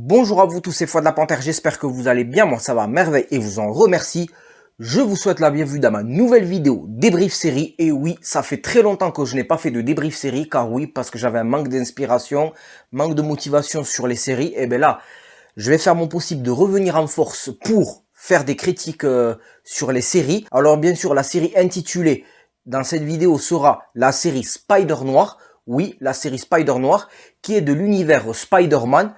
Bonjour à vous tous, c'est Fouad de la Panthère, j'espère que vous allez bien, moi ça va à merveille et vous en remercie. Je vous souhaite la bienvenue dans ma nouvelle vidéo débrief série. Et oui, ça fait très longtemps que je n'ai pas fait de débrief série, car oui, parce que j'avais un manque d'inspiration, manque de motivation sur les séries. Et bien là, je vais faire mon possible de revenir en force pour faire des critiques sur les séries. Alors bien sûr, la série intitulée dans cette vidéo sera la série Spider-Noir. Oui, la série Spider-Noir, qui est de l'univers Spider-Man,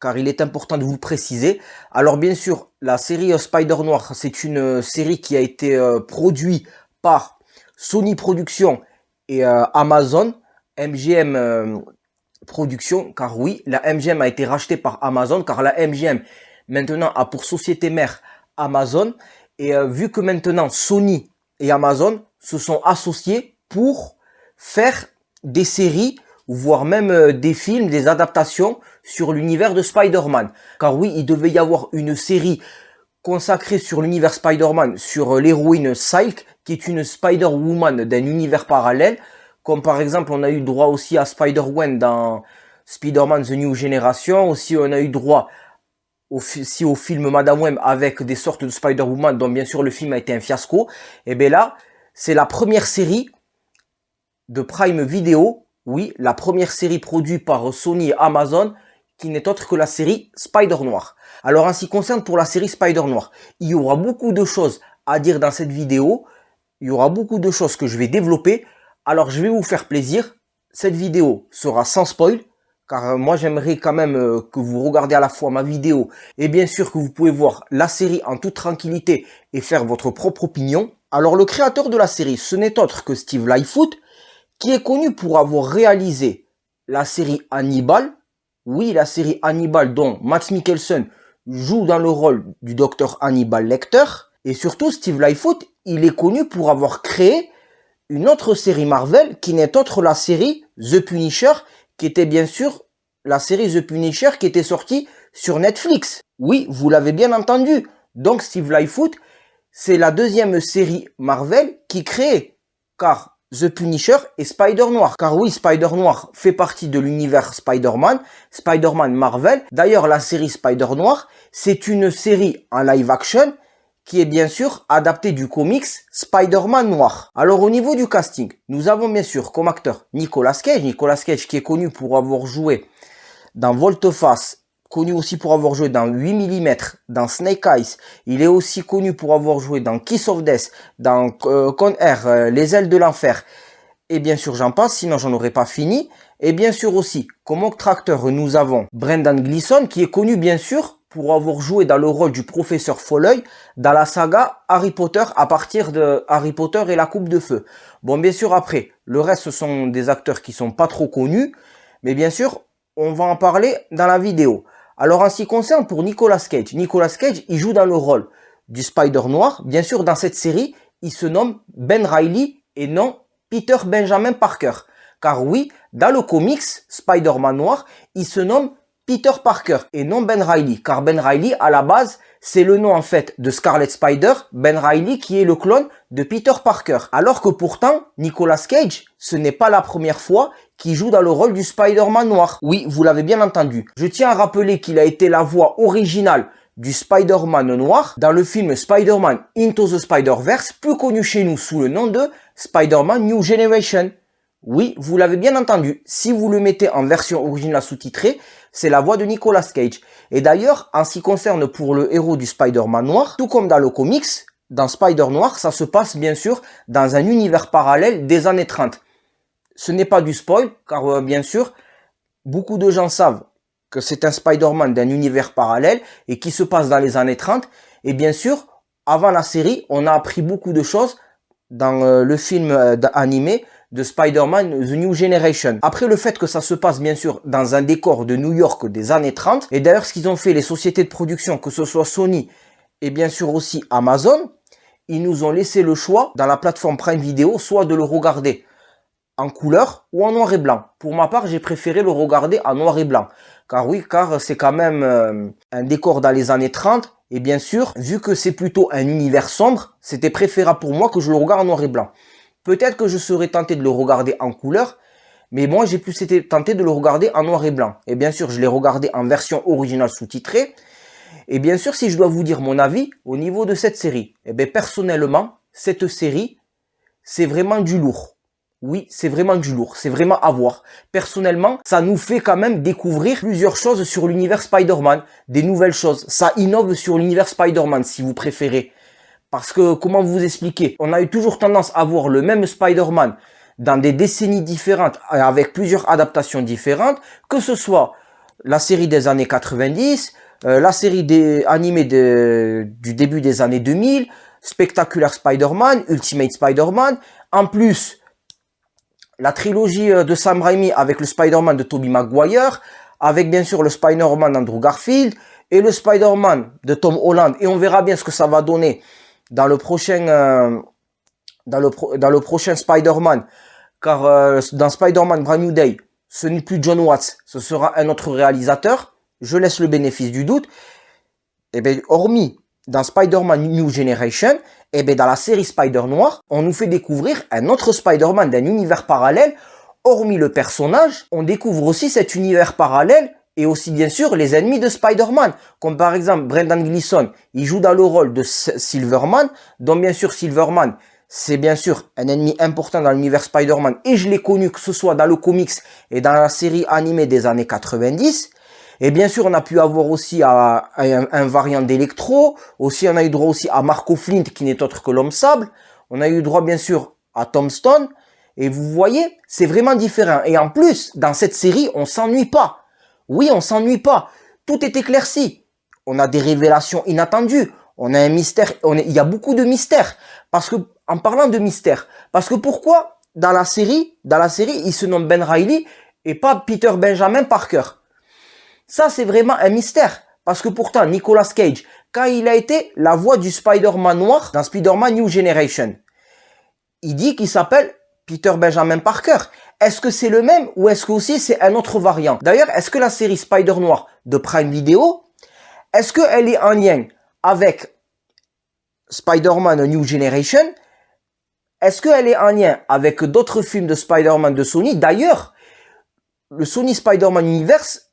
car il est important de vous le préciser. Alors bien sûr, la série Spider-Noir, c'est une série qui a été produite par Sony Productions et Amazon, MGM Productions, car oui, la MGM a été rachetée par Amazon, car la MGM maintenant a pour société mère Amazon, et vu que maintenant Sony et Amazon se sont associés pour faire des séries, voire même des films, des adaptations sur l'univers de Spider-Man. Car oui, il devait y avoir une série consacrée sur l'univers Spider-Man, sur l'héroïne Silk, qui est une Spider-Woman d'un univers parallèle. Comme par exemple, on a eu droit aussi à Spider-Gwen dans Spider-Man The New Generation. Aussi, on a eu droit au film Madame Web avec des sortes de Spider-Woman, dont bien sûr le film a été un fiasco. Et bien là, c'est la première série de Prime Video. Oui, la première série produite par Sony et Amazon, qui n'est autre que la série Spider-Noir. Alors en ce qui concerne pour la série Spider-Noir, il y aura beaucoup de choses à dire dans cette vidéo. Il y aura beaucoup de choses que je vais développer. Alors je vais vous faire plaisir. Cette vidéo sera sans spoil, car moi j'aimerais quand même que vous regardiez à la fois ma vidéo et bien sûr que vous pouvez voir la série en toute tranquillité et faire votre propre opinion. Alors le créateur de la série, ce n'est autre que Steve Lightfoot, qui est connu pour avoir réalisé la série Hannibal. Oui, la série Hannibal dont Mads Mikkelsen joue dans le rôle du docteur Hannibal Lecter. Et surtout, Steve Lightfoot, il est connu pour avoir créé une autre série Marvel qui n'est autre la série The Punisher, qui était bien sûr la série The Punisher qui était sortie sur Netflix. Oui, vous l'avez bien entendu. Donc Steve Lightfoot, c'est la deuxième série Marvel qui crée, car The Punisher et Spider-Noir. Car oui, Spider-Noir fait partie de l'univers Spider-Man, Spider-Man Marvel. D'ailleurs, la série Spider-Noir, c'est une série en live action qui est bien sûr adaptée du comics Spider-Man Noir. Alors au niveau du casting, nous avons bien sûr comme acteur Nicolas Cage qui est connu pour avoir joué dans Volte-Face, connu aussi pour avoir joué dans 8 mm, dans Snake Eyes. Il est aussi connu pour avoir joué dans Kiss of Death, dans Con Air, Les Ailes de l'Enfer. Et bien sûr, j'en passe, sinon j'en aurais pas fini. Et bien sûr aussi, comme autre acteur, nous avons Brendan Gleeson, qui est connu bien sûr pour avoir joué dans le rôle du professeur Folleuil dans la saga Harry Potter à partir de Harry Potter et la Coupe de Feu. Bon, bien sûr, après, le reste, ce sont des acteurs qui sont pas trop connus. Mais bien sûr, on va en parler dans la vidéo. Alors en ce qui concerne pour Nicolas Cage, il joue dans le rôle du Spider-Noir. Bien sûr, dans cette série, il se nomme Ben Reilly et non Peter Benjamin Parker. Car oui, dans le comics Spider-Man Noir, il se nomme Peter Parker et non Ben Reilly. Car Ben Reilly, à la base, c'est le nom en fait de Scarlet Spider, Ben Reilly qui est le clone de Peter Parker. Alors que pourtant, Nicolas Cage, ce n'est pas la première fois qu'il joue dans le rôle du Spider-Man Noir. Oui, vous l'avez bien entendu. Je tiens à rappeler qu'il a été la voix originale du Spider-Man Noir dans le film Spider-Man Into the Spider-Verse, plus connu chez nous sous le nom de Spider-Man New Generation. Oui, vous l'avez bien entendu. Si vous le mettez en version originale sous-titrée, c'est la voix de Nicolas Cage. Et d'ailleurs, en ce qui concerne pour le héros du Spider-Man Noir, tout comme dans le comics, dans Spider-Noir, ça se passe bien sûr dans un univers parallèle des années 30. Ce n'est pas du spoil, car bien sûr, beaucoup de gens savent que c'est un Spider-Man d'un univers parallèle et qui se passe dans les années 30. Et bien sûr, avant la série, on a appris beaucoup de choses dans le film animé de Spider-Man The New Generation. Après le fait que ça se passe bien sûr dans un décor de New York des années 30, et d'ailleurs ce qu'ils ont fait les sociétés de production, que ce soit Sony et bien sûr aussi Amazon, ils nous ont laissé le choix dans la plateforme Prime Video, soit de le regarder en couleur ou en noir et blanc. Pour ma part, j'ai préféré le regarder en noir et blanc. Car oui, car c'est quand même un décor dans les années 30. Et bien sûr, vu que c'est plutôt un univers sombre, c'était préférable pour moi que je le regarde en noir et blanc. Peut-être que je serais tenté de le regarder en couleur, Mais moi, j'ai plus été tenté de le regarder en noir et blanc. Et bien sûr, je l'ai regardé en version originale sous-titrée. Et bien sûr, si je dois vous dire mon avis au niveau de cette série, eh bien, personnellement, cette série, c'est vraiment du lourd. Oui, c'est vraiment du lourd, c'est vraiment à voir. Personnellement, ça nous fait quand même découvrir plusieurs choses sur l'univers Spider-Man, des nouvelles choses. Ça innove sur l'univers Spider-Man, si vous préférez. Parce que, comment vous expliquer? On a eu toujours tendance à voir le même Spider-Man dans des décennies différentes, avec plusieurs adaptations différentes, que ce soit la série des années 90, la série des animés du début des années 2000, Spectacular Spider-Man, Ultimate Spider-Man, en plus, la trilogie de Sam Raimi avec le Spider-Man de Tobey Maguire, avec bien sûr le Spider-Man d'Andrew Garfield et le Spider-Man de Tom Holland. Et on verra bien ce que ça va donner dans le prochain, dans le prochain Spider-Man. Car dans Spider-Man Brand New Day, ce n'est plus John Watts, ce sera un autre réalisateur. Je laisse le bénéfice du doute. Et bien, hormis dans Spider-Man New Generation, et bien dans la série Spider-Noir, on nous fait découvrir un autre Spider-Man d'un univers parallèle. Hormis le personnage, on découvre aussi cet univers parallèle et aussi bien sûr les ennemis de Spider-Man. Comme par exemple Brendan Gleeson, il joue dans le rôle de Silverman, dont bien sûr Silverman, c'est bien sûr un ennemi important dans l'univers Spider-Man et je l'ai connu que ce soit dans le comics et dans la série animée des années 90. Et bien sûr, on a pu avoir aussi un variant d'Electro. Aussi, on a eu droit aussi à Marco Flint, qui n'est autre que l'Homme Sable. On a eu droit, bien sûr, à Tom Stone. Et vous voyez, c'est vraiment différent. Et en plus, dans cette série, on s'ennuie pas. Oui, on s'ennuie pas. Tout est éclairci. On a des révélations inattendues. On a un mystère. Il y a beaucoup de mystères. Parce que, en parlant de mystère, parce que pourquoi, dans la série, il se nomme Ben Reilly et pas Peter Benjamin Parker? Ça, c'est vraiment un mystère. Parce que pourtant, Nicolas Cage, quand il a été la voix du Spider-Man noir dans Spider-Man New Generation, il dit qu'il s'appelle Peter Benjamin Parker. Est-ce que c'est le même ou est-ce que aussi c'est un autre variant? D'ailleurs, est-ce que la série Spider-Noir de Prime Video, est-ce qu'elle est en lien avec Spider-Man New Generation? Est-ce qu'elle est en lien avec d'autres films de Spider-Man de Sony? D'ailleurs, le Sony Spider-Man Universe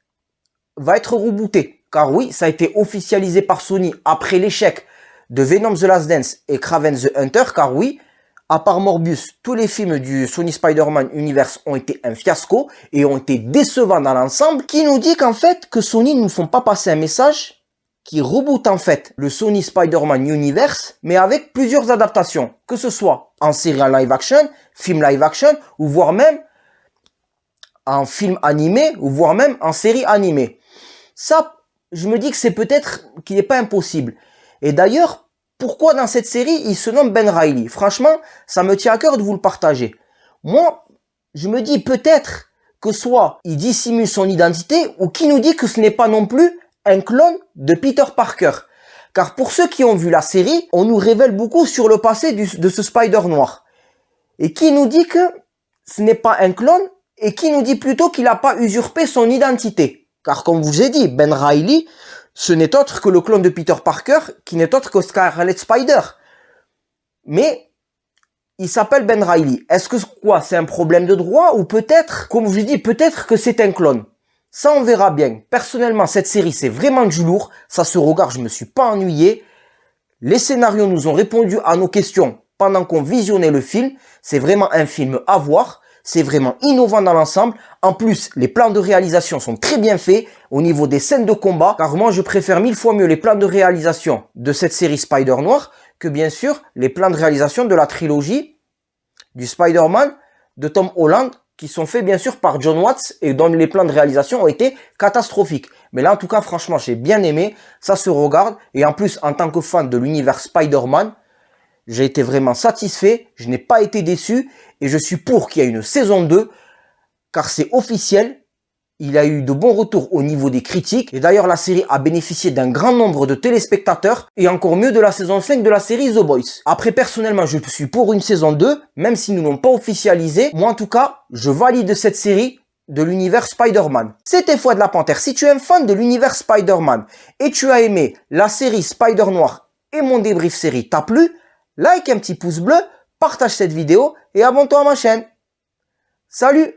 va être rebooté. Car oui, ça a été officialisé par Sony après l'échec de Venom The Last Dance et Kraven the Hunter. Car oui, à part Morbius, tous les films du Sony Spider-Man Universe ont été un fiasco et ont été décevants dans l'ensemble. Qui nous dit qu'en fait, que Sony ne nous font pas passer un message qui reboot en fait le Sony Spider-Man Universe, mais avec plusieurs adaptations. Que ce soit en série en live action, film live action, ou voire même en film animé, ou voire même en série animée. Ça, je me dis que c'est peut-être qu'il n'est pas impossible. Et d'ailleurs, pourquoi dans cette série, il se nomme Ben Reilly? Franchement, ça me tient à cœur de vous le partager. Moi, je me dis peut-être que soit il dissimule son identité, ou qui nous dit que ce n'est pas non plus un clone de Peter Parker. Car pour ceux qui ont vu la série, on nous révèle beaucoup sur le passé de ce Spider noir. Et qui nous dit que ce n'est pas un clone, et qui nous dit plutôt qu'il n'a pas usurpé son identité. Car comme je vous ai dit, Ben Reilly, ce n'est autre que le clone de Peter Parker, qui n'est autre que Scarlet Spider. Mais, il s'appelle Ben Reilly. Est-ce que quoi, c'est un problème de droit ou peut-être, comme je vous ai dit, peut-être que c'est un clone. Ça, on verra bien. Personnellement, cette série, c'est vraiment du lourd. Ça se regarde, je me suis pas ennuyé. Les scénarios nous ont répondu à nos questions pendant qu'on visionnait le film. C'est vraiment un film à voir. C'est vraiment innovant dans l'ensemble. En plus, les plans de réalisation sont très bien faits au niveau des scènes de combat. Car moi, je préfère 1000 fois mieux les plans de réalisation de cette série Spider-Noir que bien sûr les plans de réalisation de la trilogie du Spider-Man de Tom Holland qui sont faits bien sûr par John Watts et dont les plans de réalisation ont été catastrophiques. Mais là, en tout cas, franchement, j'ai bien aimé. Ça se regarde. Et en plus, en tant que fan de l'univers Spider-Man, j'ai été vraiment satisfait, je n'ai pas été déçu et je suis pour qu'il y ait une saison 2 car c'est officiel, il a eu de bons retours au niveau des critiques et d'ailleurs la série a bénéficié d'un grand nombre de téléspectateurs et encore mieux de la saison 5 de la série The Boys. Après personnellement je suis pour une saison 2, même si nous n'ont pas officialisé, moi en tout cas je valide cette série de l'univers Spider-Man. C'était Fouad la Panthère, si tu es un fan de l'univers Spider-Man et tu as aimé la série Spider-Noir et mon débrief série t'a plu, like un petit pouce bleu, partage cette vidéo et abonne-toi à ma chaîne. Salut!